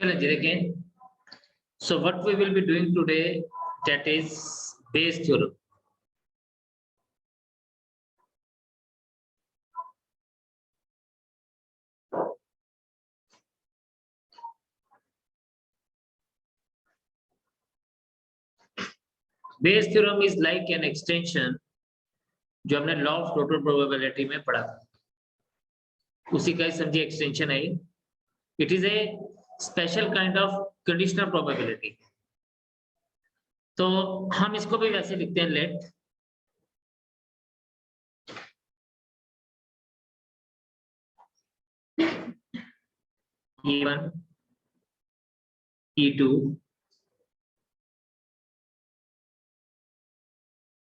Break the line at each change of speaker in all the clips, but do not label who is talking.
चलिए जी देखें. So what we will be doing today, that is Bayes theorem. Bayes theorem is like an extension जो हमने law of total probability में पढ़ा था, उसी का ही समझिए एक्सटेंशन है. It is a special kind of conditional probability. तो हम इसको भी वैसे लिखते हैं, late E1 E2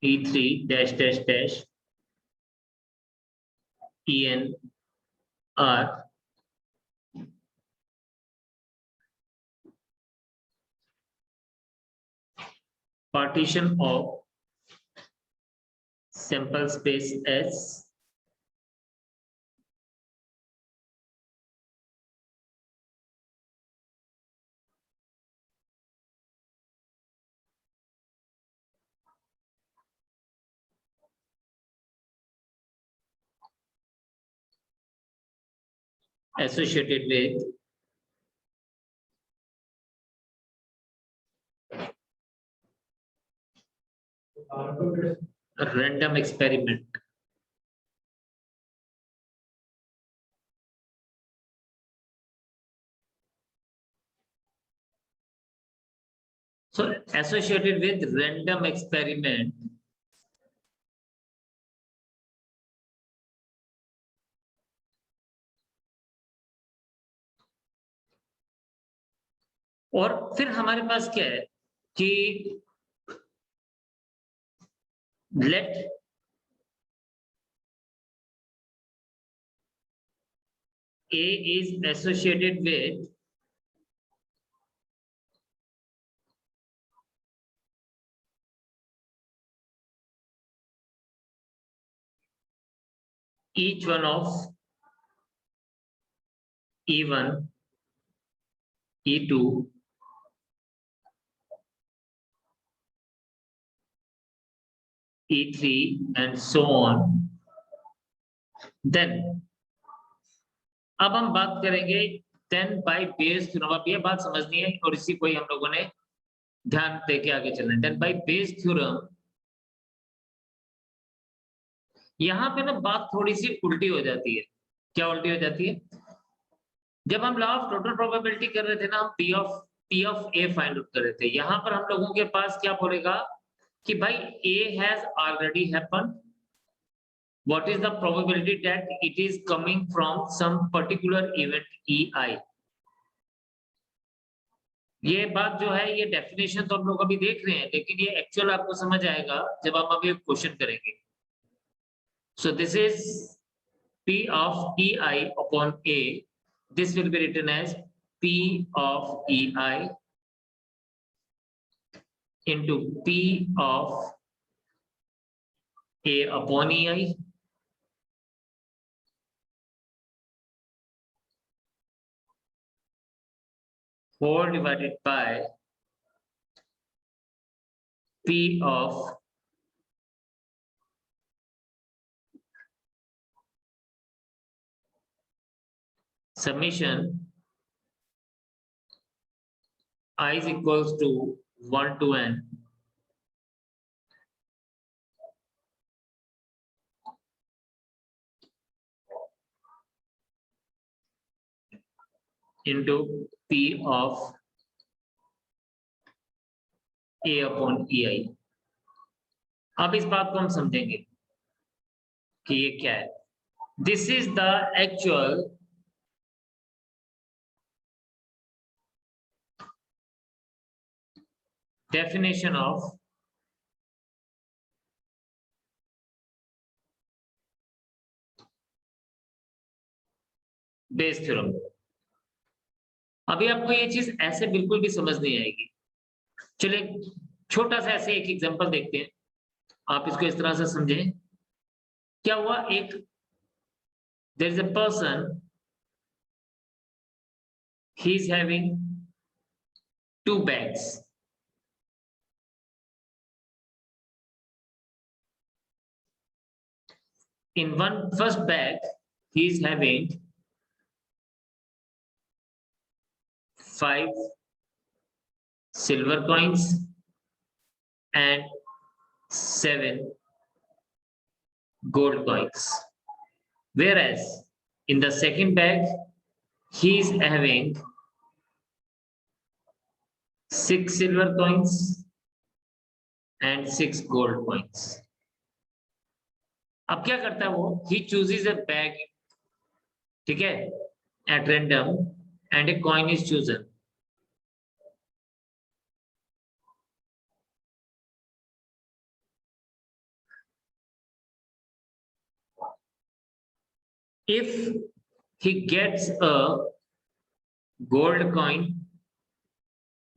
E3 dash dash dash En are partition of sample space S associated with a random experiment. So associated with random experiment और फिर हमारे पास क्या है कि let A is associated with each one of E1, E2, E3 and so on. Then अब हम बात करेंगे then by Bayes theorem. अब ये बात समझनी है और इसी को ही हम लोगों ने ध्यान देके आगे चलना है. then by Bayes theorem यहाँ पे ना बात थोड़ी सी उल्टी हो जाती है. क्या उल्टी हो जाती है? जब हम लॉ ऑफ टोटल प्रोबेबिलिटी कर रहे थे ना, हम P of A find out कर रहे थे. यहाँ पर हम लोगों के पास क्या बोलेगा कि भाई A has already happened. What is the probability that it is coming from some particular event EI? ये बात जो है, ये डेफिनेशन तो हम लोग अभी देख रहे हैं, लेकिन ये एक्चुअल आपको समझ आएगा जब हम अभी क्वेश्चन करेंगे. So this is P of EI upon A. This will be written as P of EI into P of A upon EI whole divided by P of summation I is equals to 1 to n into P of A upon EI. अब इस बात को हम समझेंगे कि ये क्या है. This is the actual definition of Bayes theorem. अभी आपको ये चीज ऐसे बिल्कुल भी समझ नहीं आएगी. चलिए छोटा सा ऐसे एक एग्जांपल देखते हैं, आप इसको इस तरह से समझें. क्या हुआ, एक there is a person, he is having 2 bags. In one first bag, he is having 5 silver coins and 7 gold coins. Whereas in the second bag, he is having 6 silver coins and 6 gold coins. अब क्या करता है वो? He chooses a bag, ठीक है, at random and a coin is chosen. If he gets a gold coin,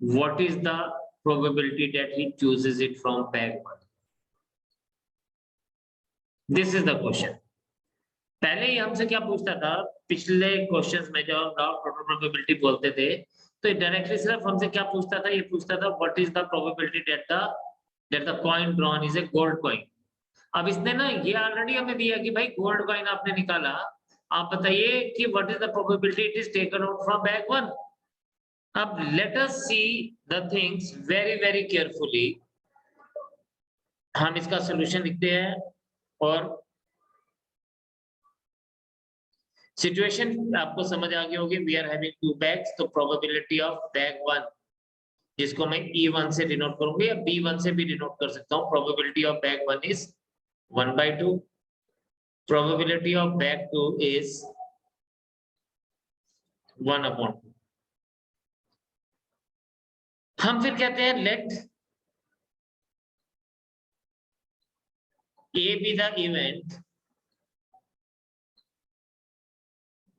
what is the probability that he chooses it from bag 1? This is the question. पहले ही हमसे क्या पूछता था? पिछले questions में जब हम टोटल प्रोबेबिलिटी बोलते थे तो डायरेक्टली सिर्फ हमसे क्या पूछता था? ये पूछता था what is the probability that the coin drawn is a gold coin. अब इसने ना ये ऑलरेडी हमें दिया कि भाई गोल्ड कॉइन आपने निकाला, आप बताइए कि what is the probability it is taken out from bag 1. अब let us see the things very very carefully. हम इसका सॉल्यूशन लिखते हैं और सिचुएशन आपको समझ आ गई होगी. वी आर हैविंग 2 बैग्स, तो प्रोबेबिलिटी ऑफ बैग 1 जिसको मैं E1 से डिनोट करूंगी या B1 से भी डिनोट कर सकता हूं. Probability of bag 1 is 1/2. Probability of bag 2 is 1/2. हम फिर कहते हैं late A be the event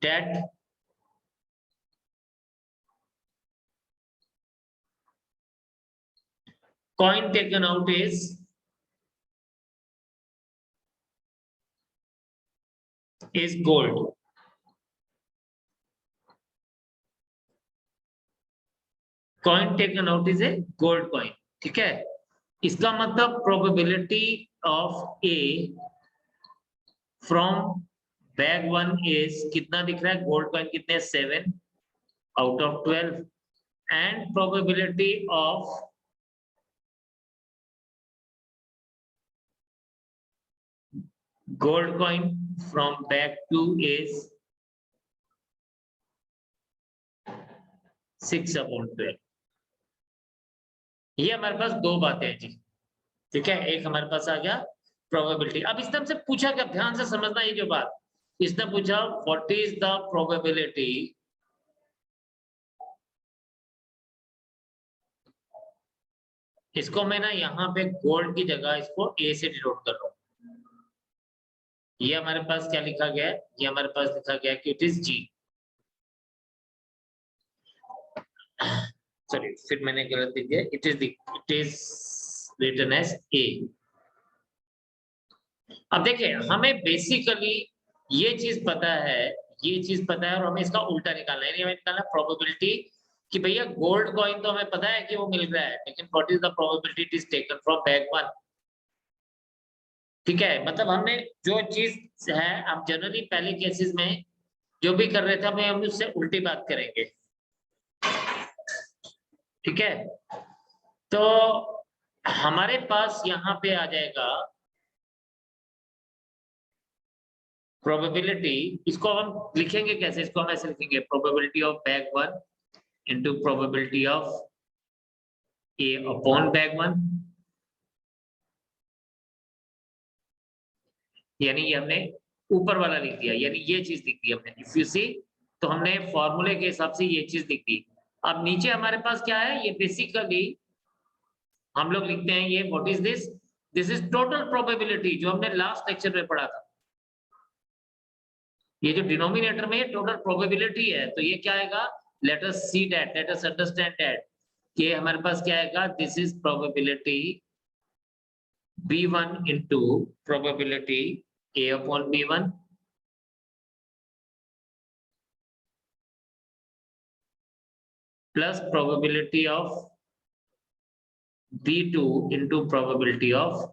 that coin taken out is gold. Coin taken out is a gold coin. ठीक है, इसका मतलब probability of A from bag 1 is कितना दिख रहा है? गोल्ड कॉइन कितने? 7 out of 12. And probability of gold coin from bag 2 is 6/12. ये हमारे पास 2 बातें हैं जी. ठीक है, एक हमारे पास आ गया प्रोबेबिलिटी. अब इसने हमसे पूछा क्या? ध्यान से समझना ये जो बात. इसने पूछा व्हाट इज द प्रोबेबिलिटी इसको मैं ना यहाँ पे गोल्ड की जगह इसको A से डिनोट कर रहा हूं. ये हमारे पास क्या लिखा गया है? ये हमारे पास लिखा गया है कि इट इज G. सॉरी, फिर मैंने गलत लिख दिया. It is written as A. अब देखिए, हमें बेसिकली ये चीज पता है, और हमें इसका उल्टा निकालना है. हमें निकालना प्रोबेबिलिटी कि भैया गोल्ड कॉइन तो हमें पता है कि वो मिल रहा है, लेकिन what is the probability it is taken from bag 1. ठीक है, मतलब हमने जो चीज है, हम जनरली पहले केसेस में जो भी कर रहे थे हम उससे उल्टी बात करेंगे. ठीक है, तो हमारे पास यहाँ पे आ जाएगा प्रोबेबिलिटी. इसको हम लिखेंगे कैसे? इसको हम ऐसे लिखेंगे probability of bag 1 into probability of A upon bag 1. यानी ये हमने ऊपर वाला लिख दिया, यानी ये चीज लिख दी हमने. इफ यू सी, तो हमने फॉर्मूले के हिसाब से ये चीज लिख दी. अब नीचे हमारे पास क्या है? ये बेसिकली हम लोग लिखते हैं ये what is this? This is total probability, जो हमने लास्ट लेक्चर में पढ़ा था. ये जो डिनोमिनेटर में टोटल प्रोबेबिलिटी है, तो ये क्या आएगा? Let us see that, let us understand that. कि हमारे पास क्या आएगा? This is probability B1 into probability A upon B1. plus probability of B2 into probability of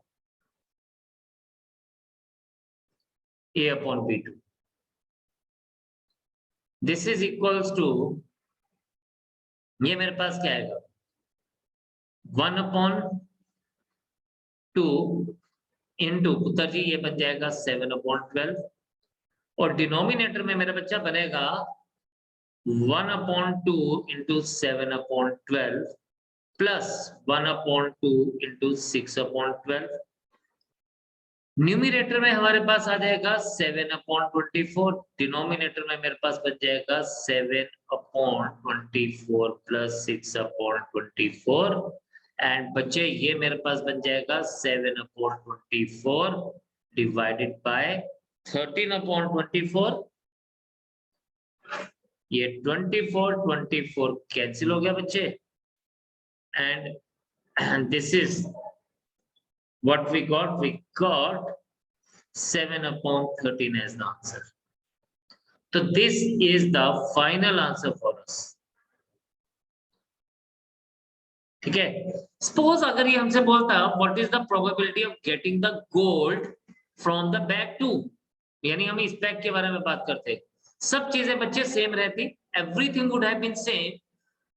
A upon B2. This is equals to, ये मेरे पास क्या आएगा 1 upon 2 into पुत्र जी ये बन जाएगा 7 upon 12 और डिनोमिनेटर में मेरा बच्चा बनेगा 1 upon 2 into 7 upon 12 plus 1 upon 2 into 6 upon 12। Numerator में हमारे पास आ जाएगा 7 upon 24, डिनोमिनेटर में मेरे पास बन जाएगा 7 upon 24 प्लस 6 upon 24 एंड बच्चे ये मेरे पास बन जाएगा 7 upon 24 डिवाइडेड बाय 13 upon 24। ये 24 कैंसिल हो गया बच्चे and this is what we got 7 upon 13 as the answer. So this is the final answer for us. ठीक है, सपोज अगर ये हमसे बोलता what is the probability of getting the gold from the bag 2, यानी हम इस बैग के बारे में बात करते, सब चीजें बच्चे सेम रहती, everything would have been same,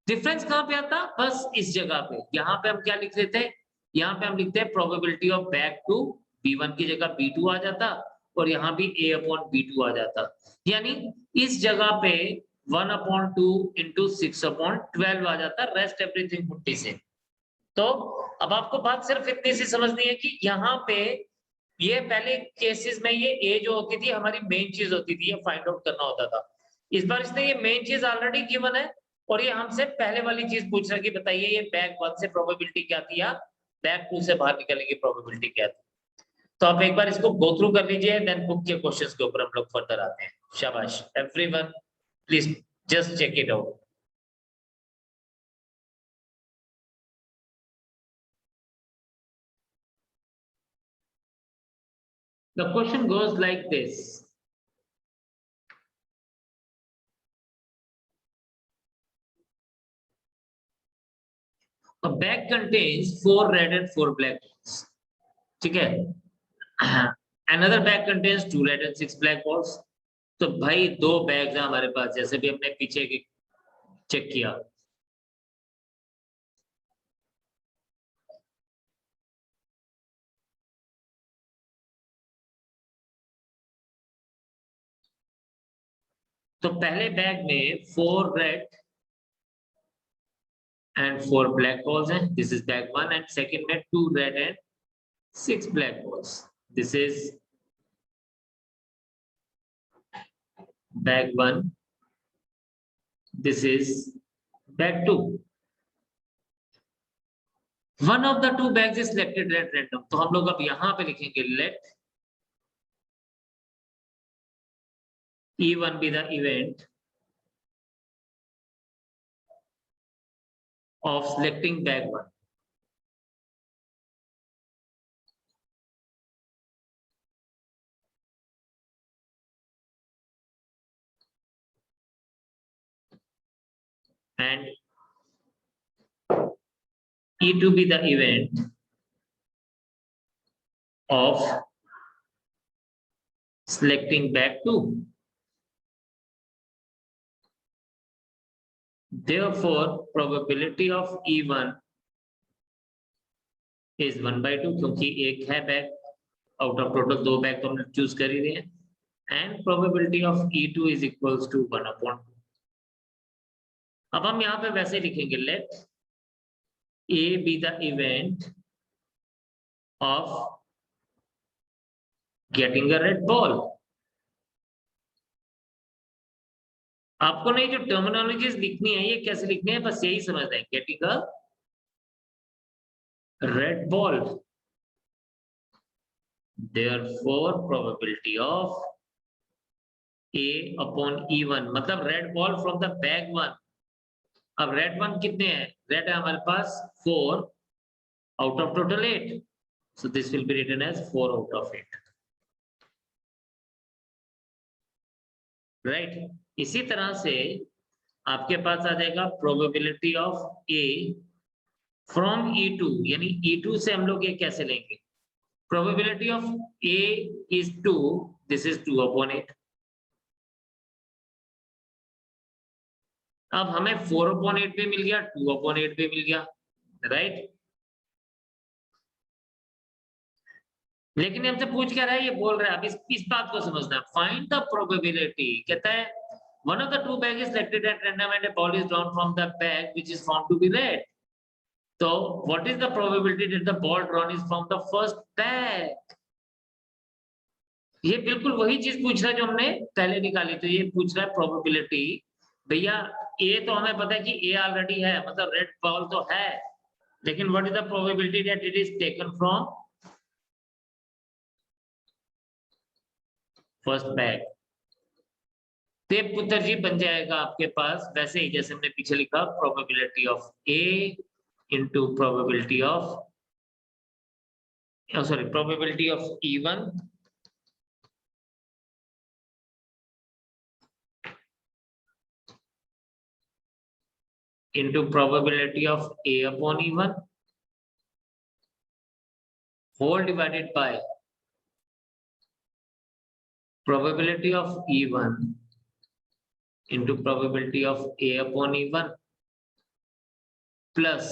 difference कहां पे आता, बस इस जगह पे, यहाँ पे हम क्या लिख लेते हैं, यहाँ पे हम लिखते हैं probability of bag to B1 की जगह B2 आ जाता और यहाँ भी A अपॉन B2 आ जाता, यानी इस जगह पे 1 अपॉन 2 इंटू 6 अपॉन 12 आ जाता, rest everything would be same. तो अब आपको बात सिर्फ इतनी सी समझनी है कि यहाँ पे ये पहले केसेस में ये A जो होती थी हमारी मेन चीज होती थी, ये फाइंड आउट करना होता था, इस बार इसने ये मेन चीज ऑलरेडी गिवन है और ये हमसे पहले वाली चीज पूछ रहा है कि बताइए ये बैग 1 से प्रोबेबिलिटी क्या थी या बैग 2 से बाहर निकलने की प्रोबेबिलिटी क्या थी। तो आप एक बार इसको गो थ्रू कर लीजिए, देन बुक के क्वेश्चंस के ऊपर हम लोग फर्दर आते हैं। शाबाश everyone, please just check it out. The question goes like this. A bag contains 4 red and 4 black balls. ठीक है, another bag contains 2 red and 6 black balls. तो भाई दो बैग्स हैं हमारे पास, जैसे भी हमने पीछे चेक किया, तो पहले बैग में 4 रेड and 4 black balls हैं, this is bag 1, and second में 2 red and 6 black balls, this is bag 1, this is bag 2. One of the two bags is selected at random, तो हम लोग अब यहाँ पे लिखेंगे let E1 be the event of selecting bag 1. And E2 be the event of selecting bag 2. Therefore, probability of E1 is 1/2 क्योंकि एक है bag, out of total 2 bag तो हमने चूज कर ही रहे हैं, and probability of E2 is equals to 1/2। अब हम यहाँ पे वैसे लिखेंगे let A be the event of getting a red ball. आपको नहीं जो टर्मिनोलॉजीज लिखनी है ये कैसे लिखनी है, बस यही समझना है, getting a red ball, therefore probability of A upon E1 मतलब red ball from the bag 1। अब रेड 1 कितने हैं, रेड है हमारे पास 4 out of total 8, so this will be written as 4 out of 8, right? इसी तरह से आपके पास आ जाएगा probability of A from E2, यानी E2 से हम लोग ये कैसे लेंगे, probability of A is 2, this is 2/8। अब हमें 4/8 भी मिल गया, 2/8 भी मिल गया, राइट। लेकिन हमसे पूछ क्या रहा है, ये बोल रहा है, अब इस बात को समझना है। फाइंड द प्रोबेबिलिटी, कहता है one of the two bag is selected at random and a ball is drawn from the bag which is found to be red. So what is the probability that the ball drawn is from the first bag? ये बिल्कुल वही चीज पूछ रहा है जो हमने पहले निकाली, तो ये पूछ रहा है प्रोबेबिलिटी। भैया ए तो हमें पता है कि ए ऑलरेडी है, मतलब रेड बॉल तो है, लेकिन what is the probability that it is taken from first bag. तो ये पुत्र जी बन जाएगा आपके पास वैसे ही जैसे हमने पीछे लिखा, probability of A into probability of sorry probability of E1 into probability of A upon E1 whole divided by probability of E1 into probability of A upon E1 plus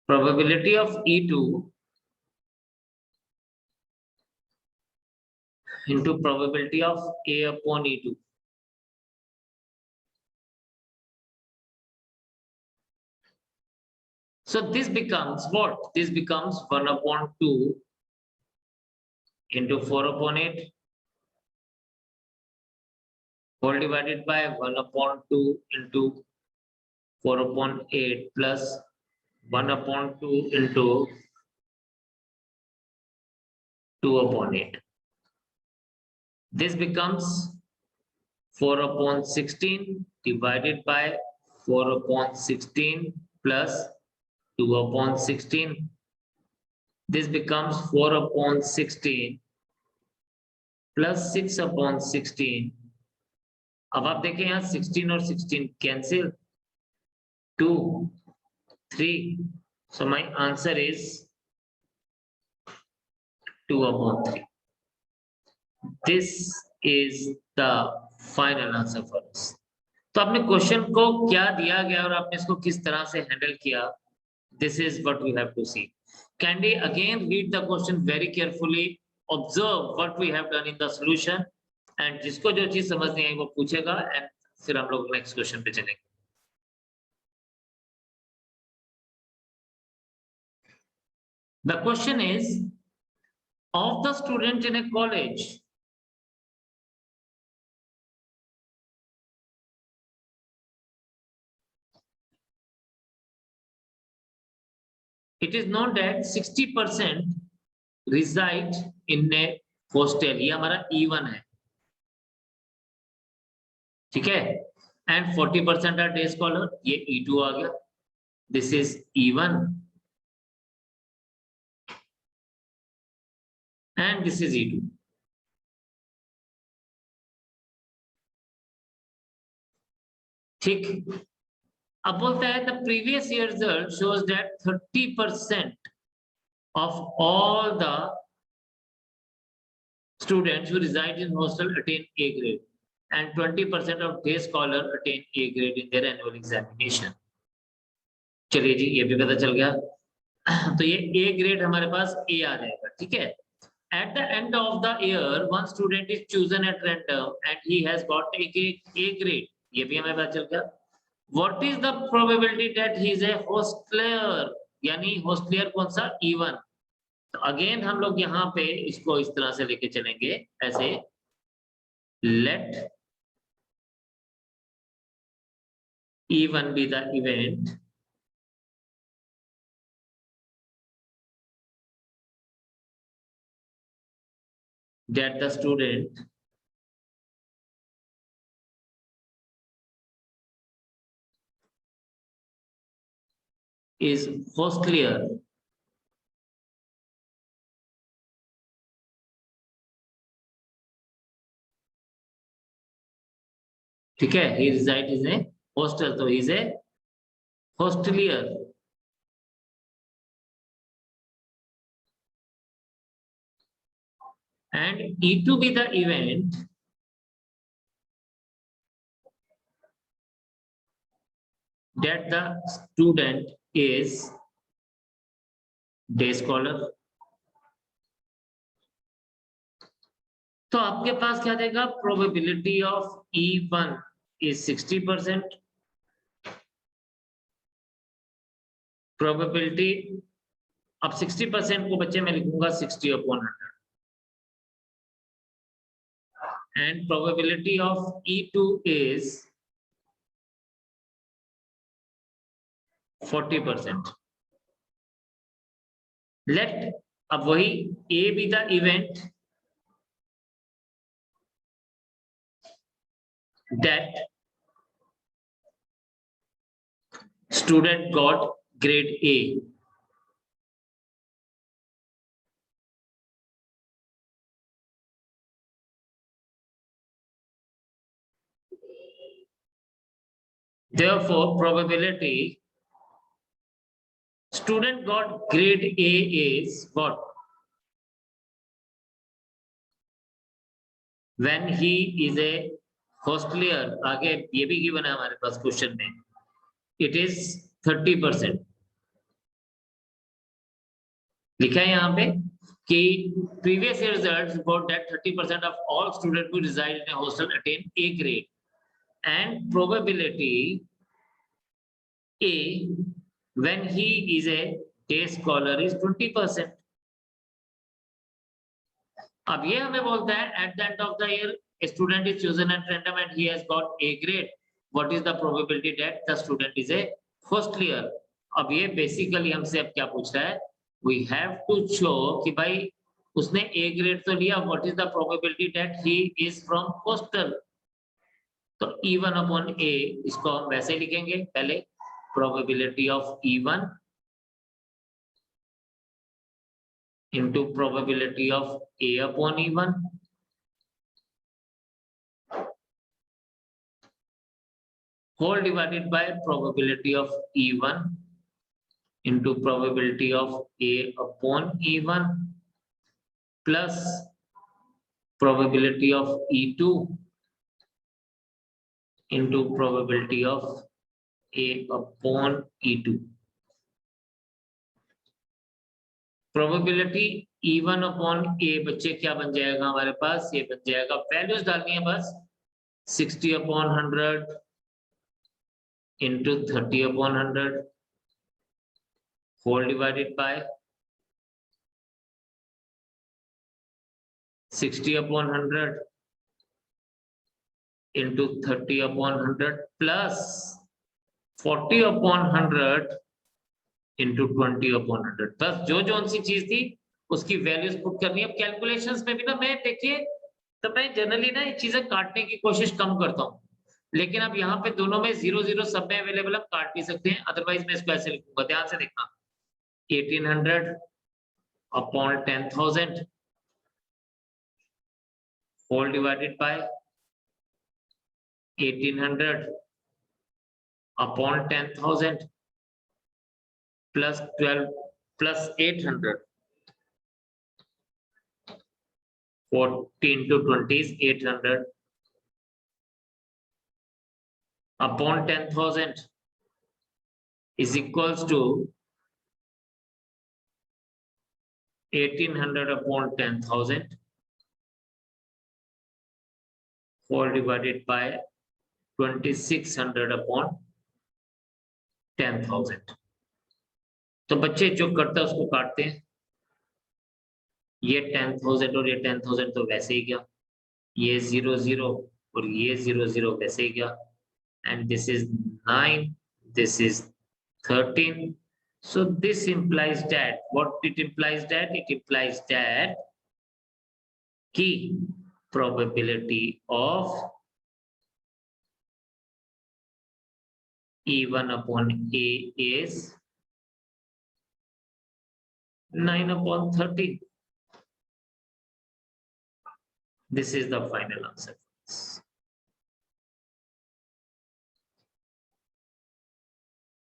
probability of E2 into probability of A upon E2. So this becomes what? This becomes 1/2 into 4/8 whole divided by 1/2 into 4/8 plus 1/2 into 2/8. This becomes 4/16 divided by 4/16 plus 2/16. This becomes 4/16 plus 6/16. अब आप देखें यहाँ 16 और 16 cancel, 2, 3. So my answer is 2/3. This is the final answer for us. तो आपने question को क्या दिया गया और आपने इसको किस तरह से हैंडल किया, this is what we have to see. Candy again read the question very carefully, observe what we have done in the solution, and जिसको जो चीज समझ नहीं आई वो पूछेगा, and फिर हम लोग नेक्स्ट क्वेश्चन पे चलेंगे। The question is, of the student in a college, it is known that 60% reside in a hostel. ये हमारा E1 है, ठीक है, and 40% are day scholar, ये E2 आ गया, this is E1 and this is E2. ठीक, अब बोलता है the previous year result shows that 30% of all the students who reside in hostel attain A grade and 20% of day scholar attain A grade in their annual examination. चलिए जी ये भी पता चल गया, तो ये A grade हमारे पास A आ जाएगा, ठीक है। At the end of the year, one student is chosen at random and he has got A grade, ये भी हमें पता चल गया। What is the probability that he is a hostler, यानी hostler कौन सा, E1। तो अगेन हम लोग यहाँ पे इसको इस तरह से लेके चलेंगे, ऐसे let E1 be the event that the student is hostler ठीक है, he resides in a hostel, तो he is a hostelier. And E2 be the event that the student is day scholar. तो आपके पास क्या देगा, probability of E1 is 60%, probability, अब 60% को बच्चे मैं लिखूंगा 60/100, and probability of E2 is 40%. Let, अब वही A be the event that student got grade A. Therefore, probability student got grade A is what? When he is a hostelier, आगे ये भी गिवन है हमारे पास क्वेश्चन में, it is 30%. लिखा है यहाँ पे कि previous year results report that 30% of all students who reside in a hostel attain A grade, and probability A when he is a day scholar is 20%. अब ये हमें बोलता है at the end of the year a student is chosen at random and he has got A grade. What is the probability that the student is a hostelier? अब ये basically हमसे अब क्या पूछ रहा है, we have to show कि भाई उसने A grade तो लिया, what is the probability that he is from hostel? तो E1/A इसको हम वैसे लिखेंगे, पहले probability of E1 into probability of A/E1 whole divided by probability of E1 into probability of A/E1 plus probability of E2 into probability of A/E2. Probability E1/A बच्चे क्या बन जाएगा हमारे पास, ये बन जाएगा, वैल्यूज डालनी है बस, 60/100 into 30/100 whole divided by 60/100 into 30/100 plus 40/100 into 20/100. बस जो सी चीज थी उसकी वैल्यूज पुट करनी है। अब कैलकुलेशंस में भी ना मैं देखिए, तो मैं जनरली ना ये चीजें काटने की कोशिश कम करता हूँ, लेकिन अब यहाँ पे दोनों में 0 सब में अवेलेबल, हम काट भी सकते हैं, अदरवाइज मैं इसको ऐसे लिखूंगा, ध्यान से देखना, 1800/10,000 whole divided by 1800/10,000 plus 12 plus 800, 14 to 20 is 800 upon 10,000 is equals to 1800/10,000 whole divided by 2600/10,000. तो बच्चे जो करता है उसको काटते हैं, ये 10,000 और ये 10,000 तो वैसे ही गया, ये 0 और ये 0 वैसे ही गया, and this is 9, this is 13. So this implies that, what it implies that? It implies that key probability of E1/A is 9/13. This is the final answer.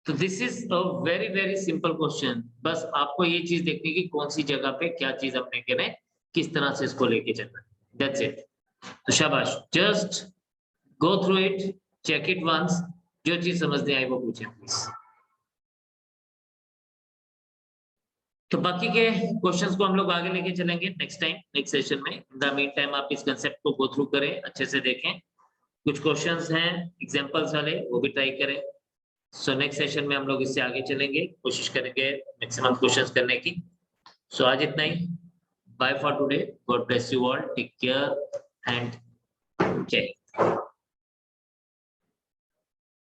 तो this is a very very simple question. बस आपको ये चीज देखनी कि कौन सी जगह पे क्या चीज अपने करें, किस तरह से इसको लेके चलना है। That's it. तो शाबाश, just go through it, check it once, जो चीज समझ नहीं आई वो पूछें प्लीज। तो बाकी के क्वेश्चंस को हम लोग आगे लेके चलेंगे नेक्स्ट टाइम, नेक्स्ट सेशन में। इन द मीन टाइम आप इस कंसेप्ट को गो थ्रू करें, अच्छे से देखें। कुछ क्वेश्चंस हैं एग्जांपल्स वाले, वो भी ट्राई करें। सो नेक्स्ट सेशन में हम लोग इससे आगे चलेंगे, कोशिश करेंगे मैक्सिमम क्वेश्चंस करने की। सो आज इतना ही। Bye for today, God bless you all, take care and जय हिंद।